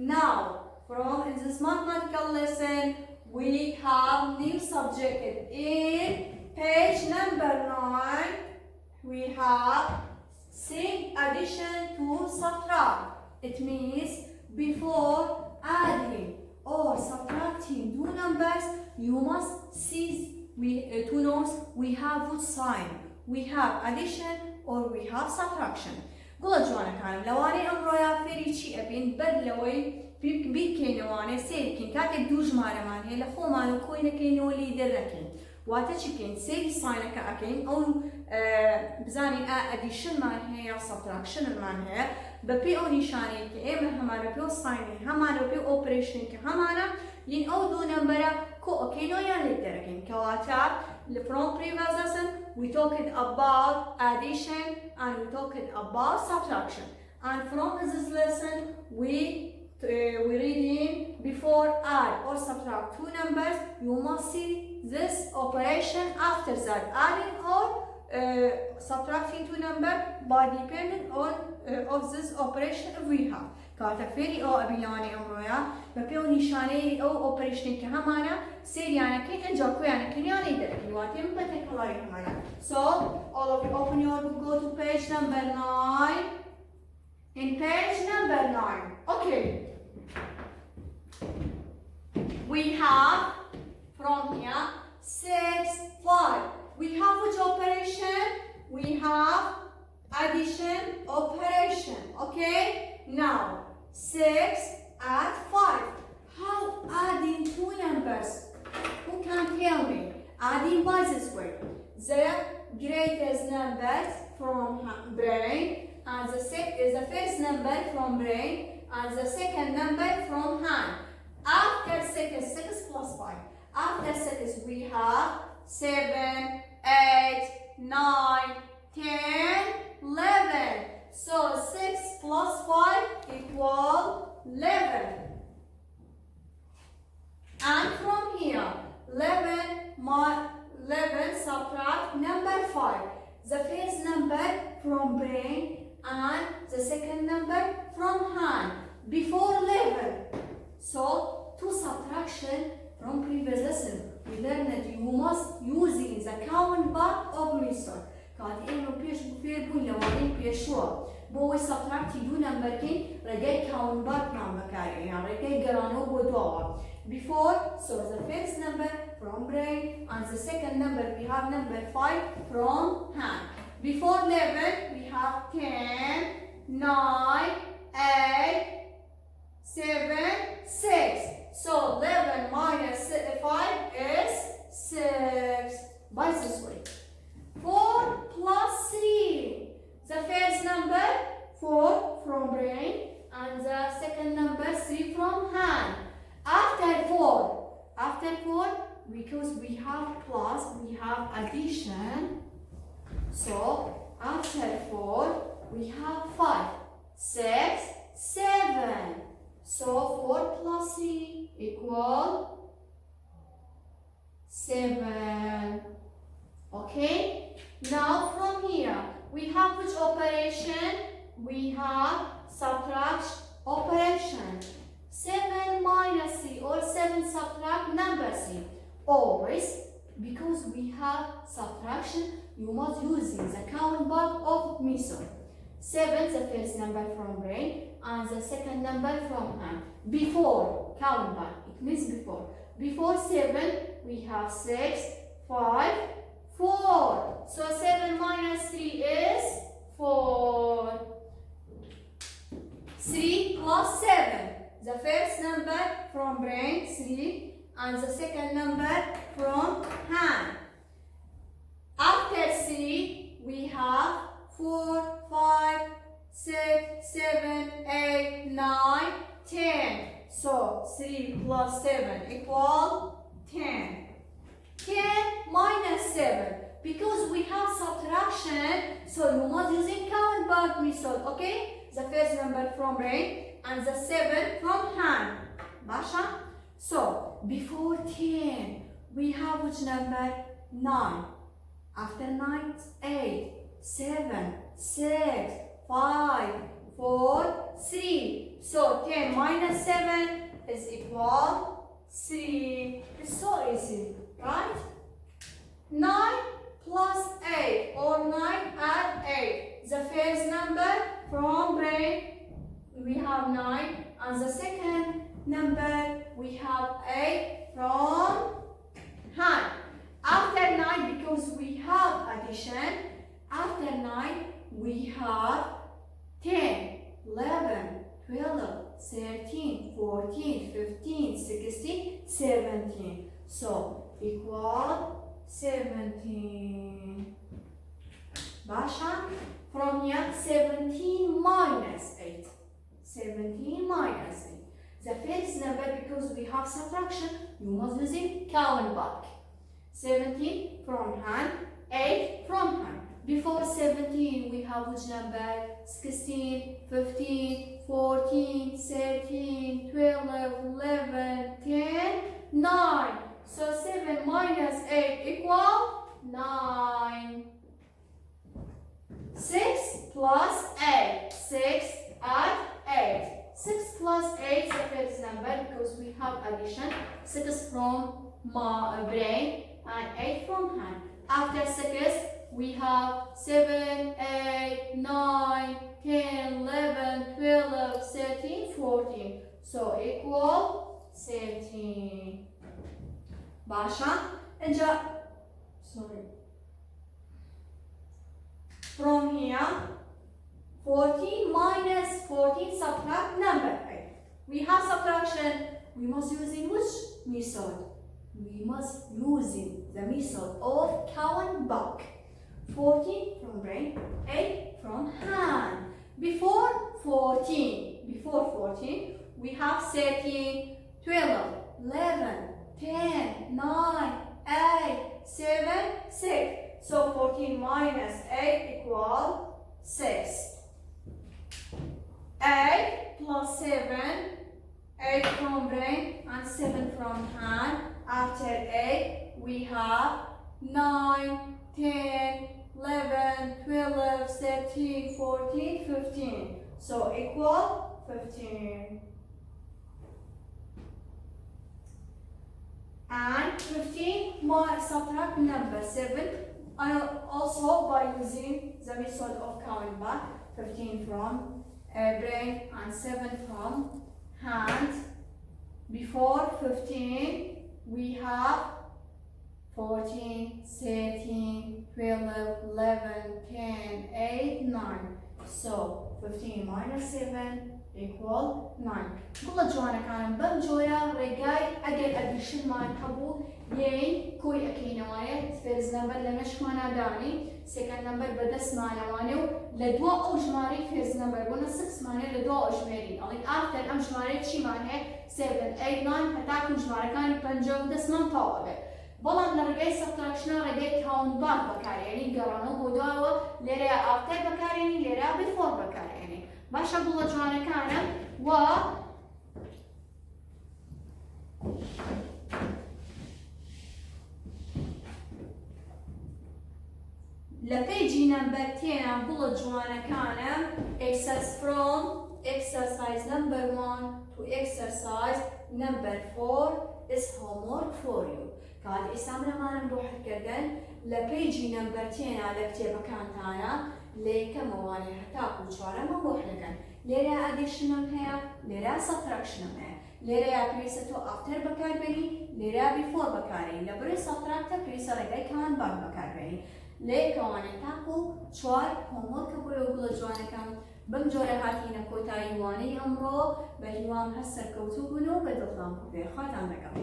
Now, from in this mathematical lesson, we have new subject. In page number 9, we have sing addition to subtract. It means before adding or subtracting two numbers, you must see to know we have what sign. We have addition or we have subtraction. قولت جوانا كانم لواني أمرويا فيري چي أبين بد لوي بیکەینەوانێ سیرکەین کاتێک دوو ژمارەمان هەیە لە خۆمان و کۆی نەکەینەوە لیدەر نەکەین واتە چی بکەین سێری ساینەکە ئەکەین ئەو بزانین ئەدیشنمان هەیە یا سەبتراکشنمان هەیە بەپێی ئەو نیشانەیە کە ئێمە هەمان بەپێی ئەو ساینی هەمان بەپێی ئۆپرێشنی کە هەمانە یین ئەو دوو نەمبەرە کۆ ئەکەینەوە یان لیدەر ئەکەین کەواتە لە from previous lesson we talked about addition and we talked about subtraction and from this lesson we reading before add or subtract two numbers, you must see this operation after that, adding or subtracting two numbers by depending on of this operation we have. كاتب فيري أو أبياني أمرويا ببيو نشاني أو operation كهمانا سيريانا كين إنجاكو يعني كنياني دركي واتي مبتكلاي همانا. So all of you open your book, go to page number 9. In page number 9, okay. We have from here 6, 5. We have which operation? We have addition operation. Okay? Now 6 add 5. How adding two numbers? Who can tell me? Adding by this way. The greatest numbers from brain and the first number from brain and the second number from hand. After 6, 6 plus 5. After 6, we have 7, 8, 9, 10, 11. So 6 plus 5 equal 11. And from here, 11 subtract number 5. The first number from brain and the second number from hand. Before 11. So, to subtraction from previous lesson, we learned that you must using the count back of method. كان إنه بيش بفير بون لوانين بيشوا بوي subtract دو number كين رجع count back نعم كاري يعني رجع جرانو بدوا. Before, so the first number from brain and the second number we have number 5 from hand. Before 11 we have 10, 9, 8. 7, 6. So 11 minus 5 is 6. By this way. 4 plus 3. The first number 4 from brain and the second number 3 from hand. After 4, because we have plus, we have addition. So after 4, we have 5, 6, 7. So 4 plus 3 equal 7. Okay? Now from here, we have which operation? We have subtraction operation. 7 minus 3 or 7 subtract number 3. Always, because we have subtraction, you must use the count back of method. 7 the first number from brain and the second number from hand. Before, count back, it means before. Before 7, we have 6, 5, 4. So 7 minus 3 is 4. 3 plus 7. The first number from brain, 3, and the second number from hand. After 3, we have 4, 5, 6, 7, 8, 9, 10. So 3 plus 7 equal 10. 10 minus 7. Because we have subtraction, so you must using count back method, okay? The first number from brain and the 7 from hand. Basha? So before 10, we have which number? 9. After 9, 8, 7, 6, 5, 4, 3. So 10 minus 7 is equal 3. It's so easy, right? 9 plus 8 or 9 add 8. The first number from brain we have 9 and the second number we have 8 from hand. After 9, because we have addition, after 9 we have 10, 11, 12, 13, 14, 15, 16, 17. So equal 17. Basha, from here 17 minus 8. 17 minus 8. The first number, because we have subtraction, you must use it count back. 17 from hand, 8 from hand. Before 17 we have which number? 16, 15, 14, 13, 12, 11, 10, 9. So 7 minus 8 equal 9. 6 plus 8. 6 add 8. 6 plus 8 is the first number because we have addition. 6 from brain and 8 from hand. After 6 we have 7, 8, 9, 10, 11, 12, 13, 14. So equal 13. Basha, and sorry. From here, 14 minus 14 subtract number 8. We have subtraction. We must use in which method? We must use in the method of count back. 14 from brain, 8 from hand. Before 14, we have 13, 12, 11, 10, 9, 8, 7, 6. So 14 minus 8 equal 6. 8 plus 7, 8 from brain and 7 from hand. After 8, we have 9, 10, 11, 12, 13, 14, 15. So equal 15. And 15 more subtract number 7. And also by using the method of counting back. 15 from brain and 7 from hand. Before 15, we have 14, 13, 12, 11, 10, 8, 9. So 15 minus 7 equal 9. بڵە جوانەکانم بەم جۆرە ڕێگای ئەگەر ئەدیشنمان هەبوو یەی کۆی ئەەکەینەوەیە فێرز نەمبەر لە مەشکمان نادانی سێکەند نەمبەر بەدەستمانەوانێ و لە دووە ئەو ژمارەی فێرز نەمبەر بوونە سکسمانێ لە دووە ئەو ژمێرین ئەڵین ئافتەر ئەم ژمارەی چیمان هەیە 7 8 9 هەتاکو ژمارەکانی پەنجە و دەستمان تەواو بێت بەڵام لە ڕێگای سەبتراکشنە ڕێگای کاونت باک بەکارهێنین گەڕانەوە بۆ دوایەوە لێرەیە ئافتەر بەکارهێنین لێرە بیفۆر بەکارهێنین باشە بڵە جوانەکانم و لە پیجی نمبر 10 بڵە جوانەکانم exercise number 1 to exercise number 4 is homework for you. کات ئێسام لەمانم بۆ حەلکردن لە پیجی نمبر 10 لە کتێبەکانتانە لە یەکەمەوانێ هەتاکو چوارەمە بۆ حەلەکەن لێرە ئەدیشنم هەیە لێرە سەبتراکشنم هەیە لێرەیە پێویستە تۆ ئافتەر بەکاربێنی لێرە بیفۆر بەکارهێنی لە بەرەی سەبتراکتە پێویستە ڕێگای کاون باک بەکاربێنی لە یەکەوانێ تاکو چوار هۆموەرکە بۆیە و گوڵە جوانەکەم بەم جۆرە هاتینە کۆتایی وانەی ئەمڕۆ بە هیوام هەست سەرکەوتوو بوون و بە دڵتان بێ خواتان لەگەڵ